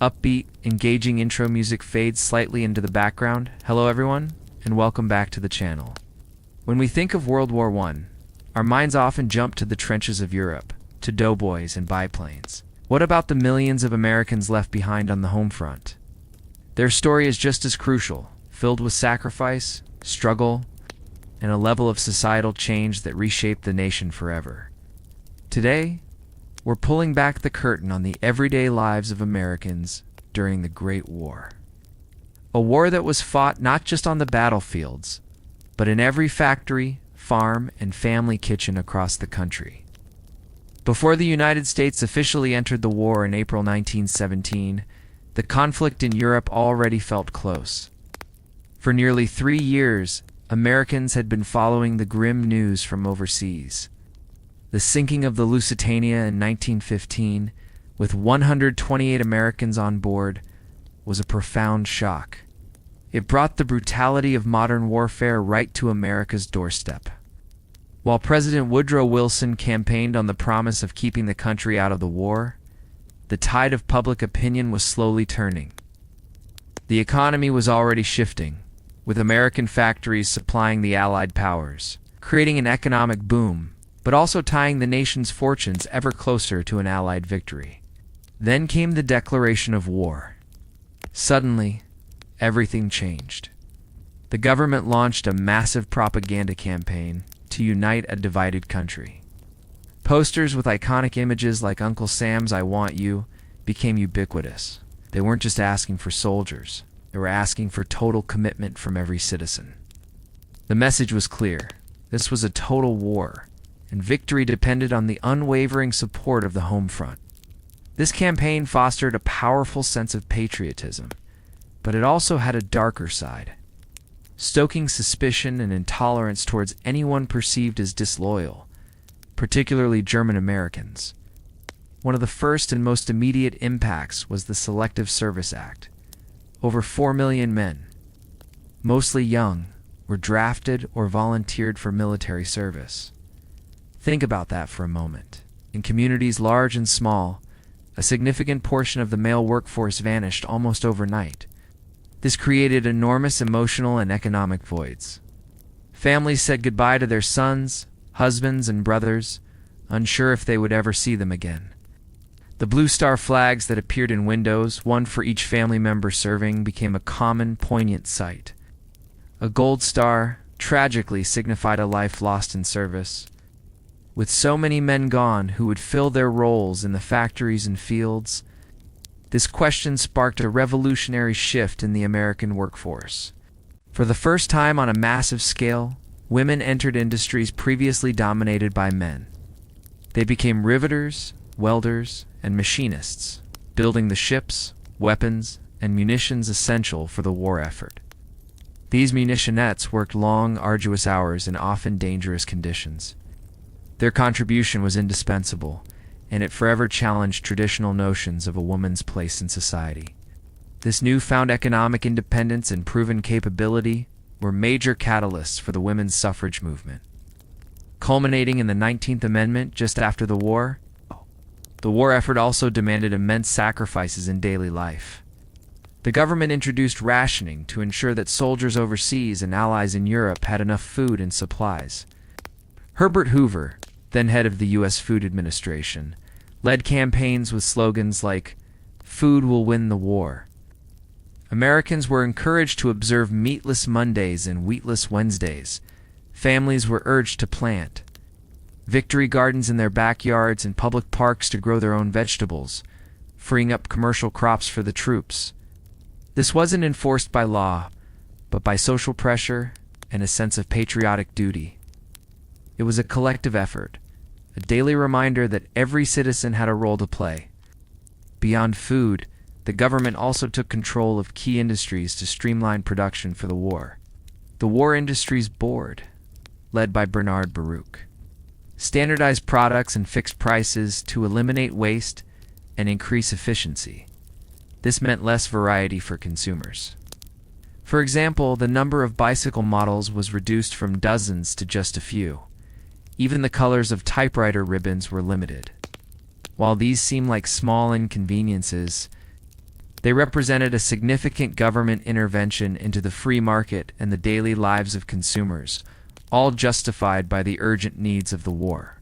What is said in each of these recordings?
Upbeat, engaging intro music fades slightly into the background. Hello everyone, and welcome back to the channel. When we think of World War I, our minds often jump to the trenches of Europe, to doughboys and biplanes. What about the millions of Americans left behind on the home front? Their story is just as crucial, filled with sacrifice, struggle, and a level of societal change that reshaped the nation forever. Today, we're pulling back the curtain on the everyday lives of Americans during the Great War. A war that was fought not just on the battlefields, but in every factory, farm, and family kitchen across the country. Before the United States officially entered the war in April 1917, the conflict in Europe already felt close. For nearly 3 years, Americans had been following the grim news from overseas. The sinking of the Lusitania in 1915, with 128 Americans on board, was a profound shock. It brought the brutality of modern warfare right to America's doorstep. While President Woodrow Wilson campaigned on the promise of keeping the country out of the war, the tide of public opinion was slowly turning. The economy was already shifting, with American factories supplying the Allied powers, creating an economic boom, but also tying the nation's fortunes ever closer to an Allied victory. Then came the declaration of war. Suddenly, everything changed. The government launched a massive propaganda campaign to unite a divided country. Posters with iconic images like Uncle Sam's "I Want You" became ubiquitous. They weren't just asking for soldiers. They were asking for total commitment from every citizen. The message was clear. This was a total war, and victory depended on the unwavering support of the home front. This campaign fostered a powerful sense of patriotism, but it also had a darker side, stoking suspicion and intolerance towards anyone perceived as disloyal, particularly German Americans. One of the first and most immediate impacts was the Selective Service Act. Over 4 million men, mostly young, were drafted or volunteered for military service. Think about that for a moment. In communities large and small, a significant portion of the male workforce vanished almost overnight. This created enormous emotional and economic voids. Families said goodbye to their sons, husbands, and brothers, unsure if they would ever see them again. The Blue Star flags that appeared in windows, one for each family member serving, became a common, poignant sight. A gold star tragically signified a life lost in service. With so many men gone who would fill their roles in the factories and fields, this question sparked a revolutionary shift in the American workforce. For the first time on a massive scale, women entered industries previously dominated by men. They became riveters, welders, and machinists, building the ships, weapons, and munitions essential for the war effort. These munitionettes worked long, arduous hours in often dangerous conditions. Their contribution was indispensable, and it forever challenged traditional notions of a woman's place in society. This newfound economic independence and proven capability were major catalysts for the women's suffrage movement. Culminating in the 19th Amendment just after the war effort also demanded immense sacrifices in daily life. The government introduced rationing to ensure that soldiers overseas and allies in Europe had enough food and supplies. Herbert Hoover, then head of the U.S. Food Administration, led campaigns with slogans like, "Food will win the war." Americans were encouraged to observe meatless Mondays and wheatless Wednesdays. Families were urged to plant victory gardens in their backyards and public parks to grow their own vegetables, freeing up commercial crops for the troops. This wasn't enforced by law, but by social pressure and a sense of patriotic duty. It was a collective effort, a daily reminder that every citizen had a role to play. Beyond food, the government also took control of key industries to streamline production for the war. The War Industries Board, led by Bernard Baruch, standardized products and fixed prices to eliminate waste and increase efficiency. This meant less variety for consumers. For example, the number of bicycle models was reduced from dozens to just a few. Even the colors of typewriter ribbons were limited. While these seem like small inconveniences, They represented a significant government intervention into the free market and the daily lives of consumers, all justified by the urgent needs of the war.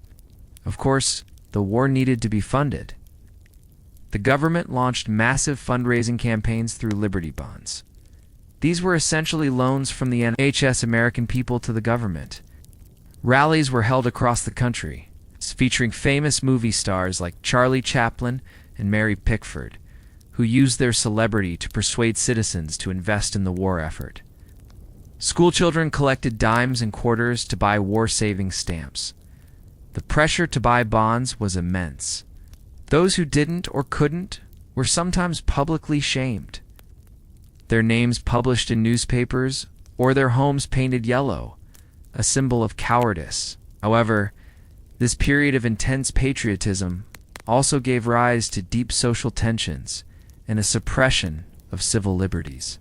Of course, the war needed to be funded. The government launched massive fundraising campaigns through Liberty Bonds. These were essentially loans from the NHS American people to the government. Rallies were held across the country, featuring famous movie stars like Charlie Chaplin and Mary Pickford, who used their celebrity to persuade citizens to invest in the war effort. Schoolchildren collected dimes and quarters to buy war-saving stamps. The pressure to buy bonds was immense. Those who didn't or couldn't were sometimes publicly shamed. Their names published in newspapers or their homes painted yellow, a symbol of cowardice. However, this period of intense patriotism also gave rise to deep social tensions and a suppression of civil liberties.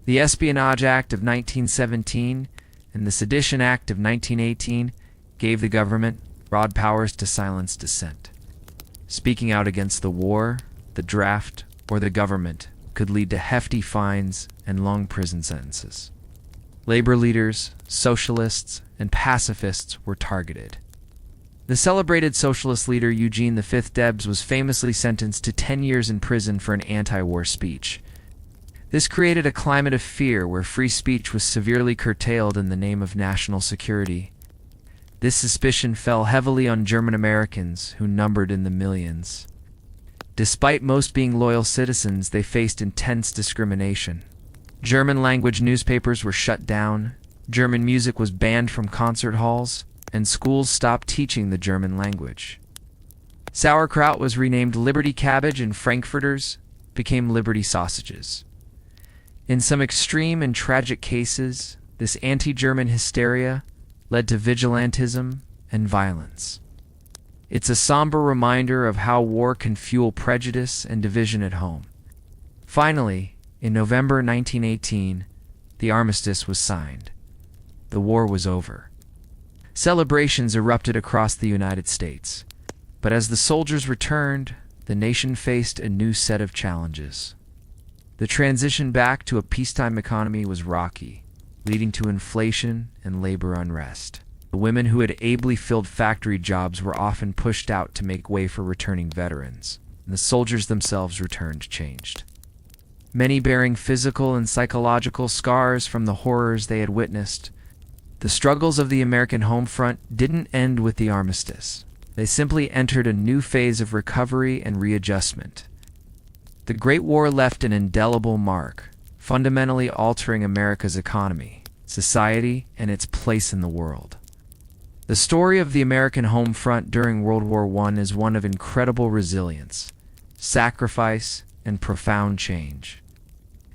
The Espionage Act of 1917 and the Sedition Act of 1918 gave the government broad powers to silence dissent. Speaking out against the war, the draft, or the government could lead to hefty fines and long prison sentences. Labor leaders, socialists, and pacifists were targeted. The celebrated socialist leader Eugene V. Debs was famously sentenced to 10 years in prison for an anti-war speech. This created a climate of fear where free speech was severely curtailed in the name of national security. This suspicion fell heavily on German Americans, who numbered in the millions. Despite most being loyal citizens, they faced intense discrimination. German-language newspapers were shut down, German music was banned from concert halls, and schools stopped teaching the German language. Sauerkraut was renamed Liberty Cabbage and Frankfurters became Liberty Sausages. In some extreme and tragic cases, this anti-German hysteria led to vigilantism and violence. It's a somber reminder of how war can fuel prejudice and division at home. Finally, in November 1918, the armistice was signed. The war was over. Celebrations erupted across the United States, but as the soldiers returned, the nation faced a new set of challenges. The transition back to a peacetime economy was rocky, leading to inflation and labor unrest. The women who had ably filled factory jobs were often pushed out to make way for returning veterans, and the soldiers themselves returned changed. Many bearing physical and psychological scars from the horrors they had witnessed. The struggles of the American home front didn't end with the armistice. They simply entered a new phase of recovery and readjustment. The Great War left an indelible mark, fundamentally altering America's economy, society, and its place in the world. The story of the American home front during World War I is one of incredible resilience, sacrifice, and profound change.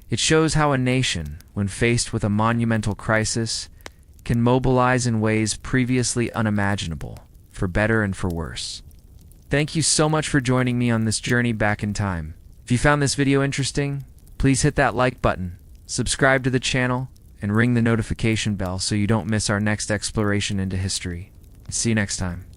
It shows how a nation, when faced with a monumental crisis, can mobilize in ways previously unimaginable, for better and for worse. Thank you so much for joining me on this journey back in time. If you found this video interesting, please hit that like button, subscribe to the channel, and ring the notification bell so you don't miss our next exploration into history. See you next time.